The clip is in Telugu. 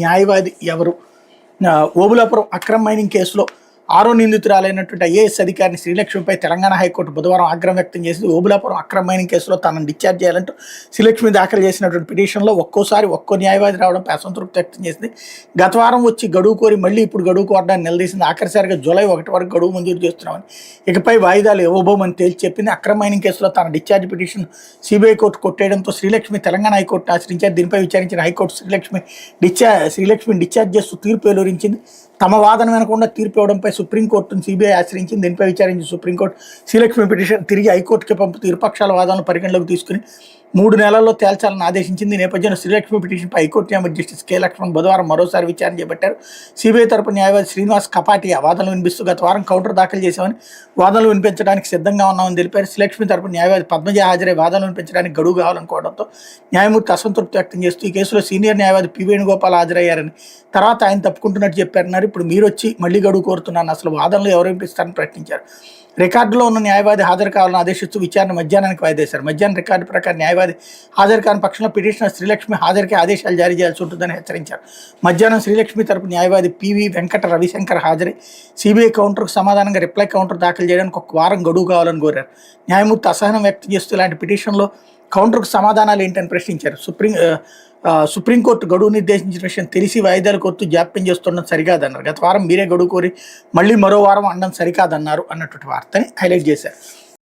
న్యాయవాది ఎవరు? ఓబులాపురం అక్రమ్ మైనింగ్ కేసులో ఆరో నిందితురాలైనటువంటి ఐఏఎస్ అధికారిని శ్రీలక్ష్మిపై తెలంగాణ హైకోర్టు బుధవారం ఆగ్రహం వ్యక్తం చేసింది. ఓబులాపురం అక్రమ్ మైనింగ్ కేసులో తనను డిశ్చార్జ్ చేయాలంటూ శ్రీలక్ష్మి దాఖలు చేసినటువంటి పిటిషన్లో ఒక్కోసారి ఒక్కో న్యాయవాది రావడంపై అసంతృప్తి వ్యక్తం చేసింది. గత వారం వచ్చి గడువు కోరి మళ్ళీ ఇప్పుడు గడువు కోరడాన్ని నిలదీసింది. ఆఖరిసారిగా జూలై 1 వరకు గడువు మంజూరు చేస్తున్నామని, ఇకపై వాయిదాలు ఇవ్వబోమని తేల్చి చెప్పింది. అక్రమ్ మైనింగ్ కేసులో తన డిశ్చార్జ్ పిటిషన్ సిబిఐ కోర్టు కొట్టేయడంతో శ్రీలక్ష్మి తెలంగాణ హైకోర్టును ఆశ్రయించారు. దీనిపై విచారించిన హైకోర్టు శ్రీలక్ష్మిని డిశ్చార్జ్ చేస్తూ తీర్పు వెలువరించింది. తమ వాదన వినకుండా తీర్పు ఇవ్వడంపై సుప్రీంకోర్టును సిబిఐ ఆశ్రయించింది. దీనిపై విచారించిన సుప్రీంకోర్టు శ్రీలక్ష్మి పిటిషన్ తిరిగి హైకోర్టుకి పంపుతూ ఇరుపక్షాల వాదనలు పరిగణలోకి తీసుకుని 3 నెలల్లో తేల్చాలని ఆదేశించింది. ఈ నేపథ్యంలో శ్రీలక్ష్మి పిటిషన్పై హైకోర్టు న్యాయమూర్తి జస్టిస్ కె లక్ష్మణ్ బుధవారం మరోసారి విచారణ చేపట్టారు. సిబిఐ తరపు న్యాయవాది శ్రీనివాస్ కపాటియా వాదనలు వినిపిస్తూ గత వారం కౌంటర్ దాఖలు చేశామని, వాదనలు వినిపించడానికి సిద్ధంగా ఉన్నామని తెలిపారు. శ్రీలక్ష్మి తరపు న్యాయవాది పద్మజ హాజరై వాదనలు వినిపించడానికి గడువు కావాలనుకోవడంతో న్యాయమూర్తి అసంతృప్తి వ్యక్తం చేస్తూ ఈ కేసులో సీనియర్ న్యాయవాది పి వేణుగోపాల్ హాజరయ్యారని, తర్వాత ఆయన తప్పుకుంటున్నట్టు చెప్పారన్నారు. ఇప్పుడు మీరు వచ్చి మళ్ళీ గడువు కోరుతున్నాను, అసలు వాదనలు ఎవరు వినిపిస్తారని ప్రశ్నించారు. రికార్డులో ఉన్న న్యాయవాది హాజరు కావాలని ఆదేశిస్తూ విచారణ మధ్యాహ్నానికి వాయిదేశారు. మధ్యాహ్నం రికార్డు ప్రకారం న్యాయవాది హాజరు కాని పక్షంలో పిటిషనర్ శ్రీలక్ష్మి హాజరుకి ఆదేశాలు జారీ చేయాల్సి ఉంటుందని హెచ్చరించారు. మధ్యాహ్నం శ్రీలక్ష్మి తరపు న్యాయవాది పివి వెంకట రవిశంకర్ హాజరై సిబిఐ కౌంటర్కు సమాధానంగా రిప్లై కౌంటర్ దాఖలు చేయడానికి 1 వారం గడువు కావాలని కోరారు. న్యాయమూర్తి అసహనం వ్యక్తం చేస్తూ ఇలాంటి పిటిషన్లో కౌంటర్కు సమాధానాలు ఏంటని ప్రశ్నించారు. సుప్రీంకోర్టు గడువు నిర్దేశించిన విషయం తెలిసి వాయిదాలు కోరుతూ జాప్యం చేస్తుండడం సరికాదన్నారు. గత వారం మీరే గడువు కోరి మళ్ళీ మరో వారం అనడం సరికాదన్నారు అన్నటువంటి వార్తని హైలైట్ చేశారు.